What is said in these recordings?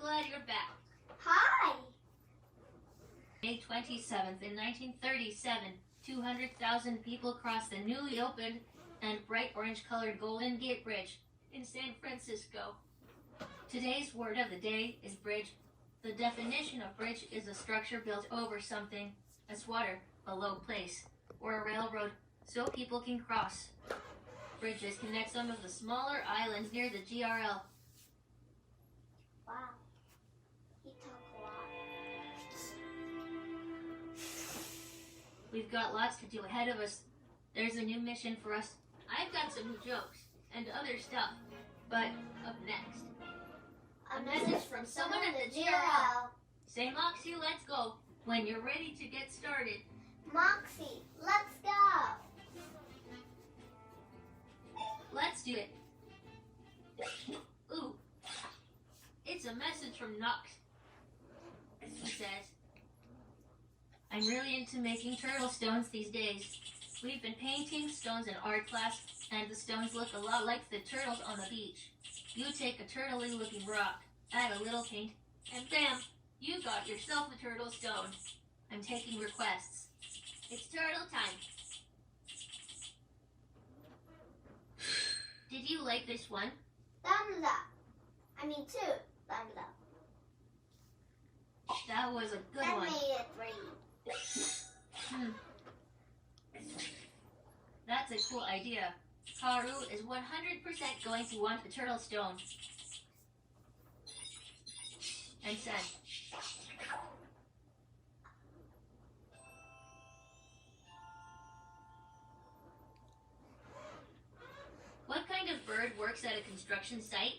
glad you're back. Hi. May 27th, in 1937, 200,000 people crossed the newly opened and bright orange-colored Golden Gate Bridge in San Francisco. Today's word of the day is bridge. The definition of bridge is a structure built over something, as water, a low place, or a railroad, so people can cross. Bridges connect some of the smaller islands near the GRL. Wow. You talk a lot. We've got lots to do ahead of us. There's a new mission for us. I've got some new jokes and other stuff. But up next, a message from someone at the GRL. Say, Moxie, let's go when you're ready to get started. Moxie, let's go. Let's do it. Ooh, it's a message from Knox. He says, I'm really into making turtle stones these days. We've been painting stones in art class, and the stones look a lot like the turtles on the beach. You take a turtley looking rock, add a little paint, and bam, you got yourself a turtle stone. I'm taking requests. It's turtle time. Did you like this one? Thumbs up. I mean 2 thumbs up. That was a good That one. made it 3. That's a cool idea. Haru is 100% going to want a turtle stone. And said, what kind of bird works at a construction site?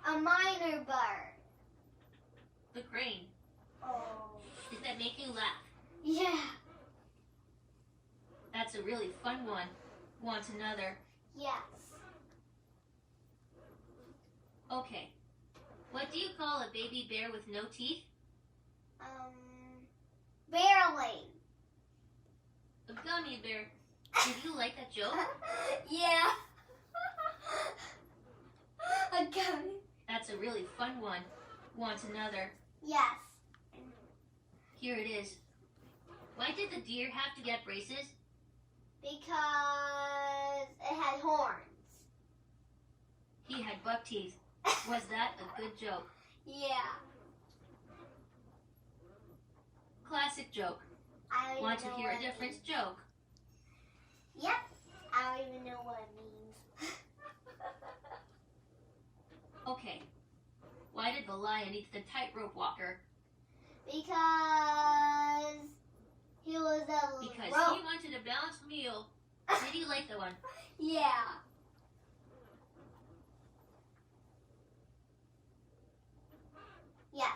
A minor bird. The crane. Oh. Does that make you laugh? Yeah. That's a really fun one. Want another? Yes. Okay. What do you call a baby bear with no teeth? Barely. A gummy bear. Did you like that joke? Yeah. A gummy. That's a really fun one. Want another? Yes. Here it is. Why did the deer have to get braces? Because it had horns. He had buck teeth. Was that a good joke? Yeah. Classic joke. I don't Want even to know hear what a it different means. joke? Yep. I don't even know what it means. Okay. Why did the lion eat the tightrope walker? Because he was a Because rope. he wanted a balanced meal. Did you like the one? Yeah. Yes.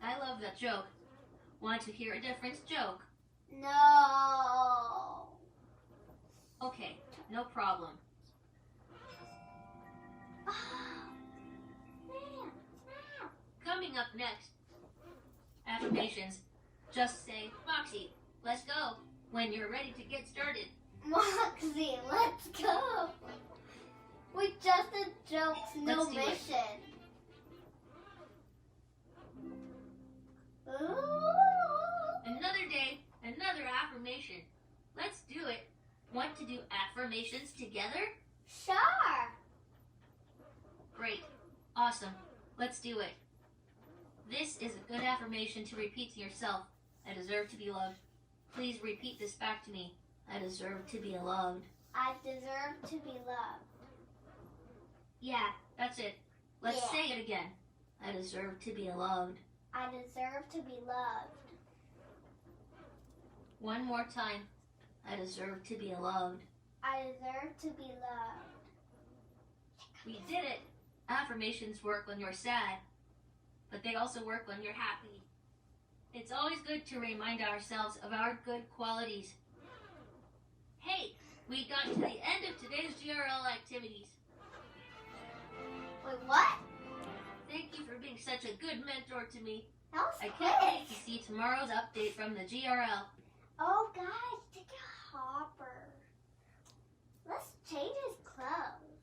I love that joke. Want to hear a different joke? No. Okay, no problem. Coming up next, affirmations. Just say, Moxie, let's go when you're ready to get started. Moxie, let's go. We just did jokes, no Let's do it. mission. Ooh. Another day, another affirmation. Let's do it. Want to do affirmations together? Sure. Great. Awesome. Let's do it. This is a good affirmation to repeat to yourself. I deserve to be loved. Please repeat this back to me. I deserve to be loved. I deserve to be loved. Yeah, that's it. Let's Yeah. say it again. I deserve to be loved. I deserve to be loved. One more time. I deserve to be loved. I deserve to be loved. We did it. Affirmations work when you're sad, but they also work when you're happy. It's always good to remind ourselves of our good qualities. Hey, we got to the end of today's GRL activities. Wait, what? Thank you for being such a good mentor to me. That was I quick. can't wait to see tomorrow's update from the GRL. Oh, guys, take a hopper. Let's change his clothes.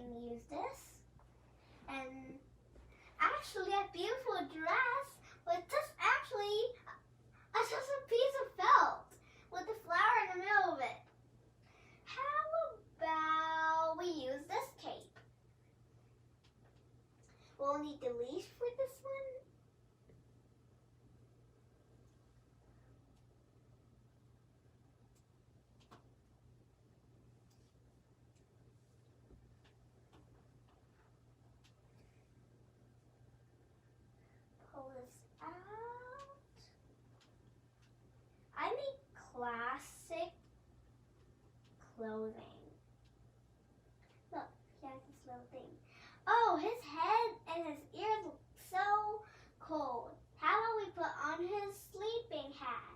can use this. And actually, that beautiful dress was just actually just a piece of felt with the flower in the middle of it. How about we use this cape? We'll need the leash for this one. Pull this out. I make classic clothing. Look, he has this little thing. Oh, his head and his ears look so cold. How about we put on his sleeping hat?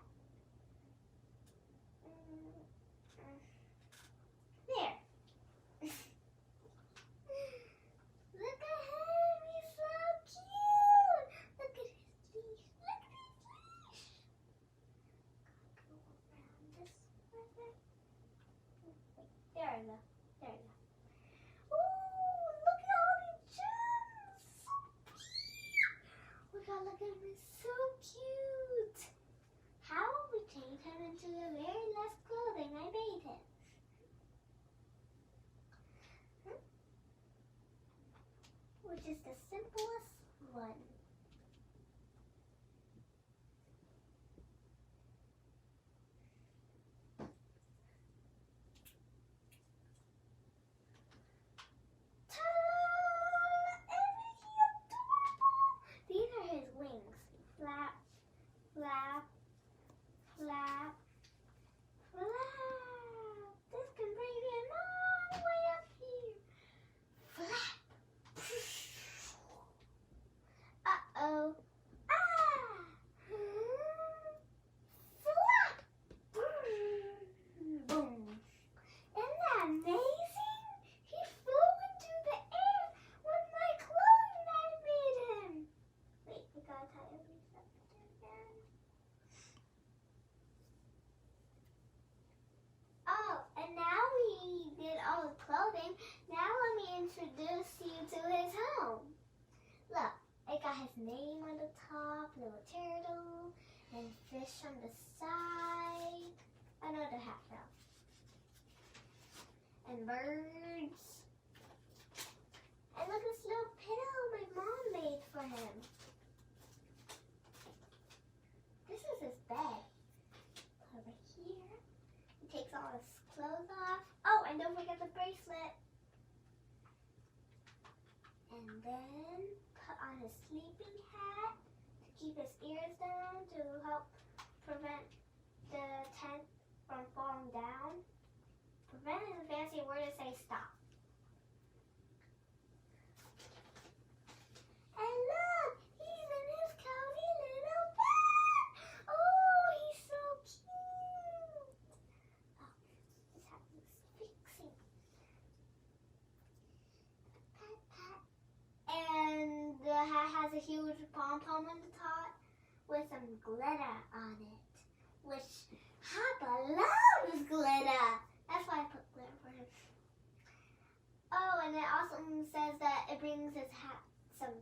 There. Look at him, he's so cute. Look at his leash, look at his leash. Go around this way. Wait, there we go, there we go. Ooh, look at all these gems. So cute. Look at him, he's so cute. How will we change him into the very last clothing I made him? Which is the simplest one. Ta-da! Isn't he adorable? These are his wings. Flap, flap, flap, flap. This can bring him all the way up here. Flap. Uh-oh. Ah! Flap! Boom. Isn't that amazing? He flew into the air with my clothing I made him. Wait, we gotta tie everything up again. Oh, and now we did all the clothing. Now let me introduce you to his home. Look. It got his name on the top, little turtle, and fish on the side. Another hat now. And birds. And look at this little pillow my mom made for him. This is his bed. Over here. He takes all his clothes off. Oh, and don't forget the bracelet. And then put on his sleeping hat to keep his ears down to help prevent the tent from falling down. Prevent is a fancy word to say stop. And look, he's in his cozy little bed. Oh, he's so cute. Oh, his hat is fixing. Pat, pat. And the hat has a huge pom-pom on the top with some glitter on it. Which Papa loves glitter. That's why I put glitter for him. Oh, and it also says that it brings his hat some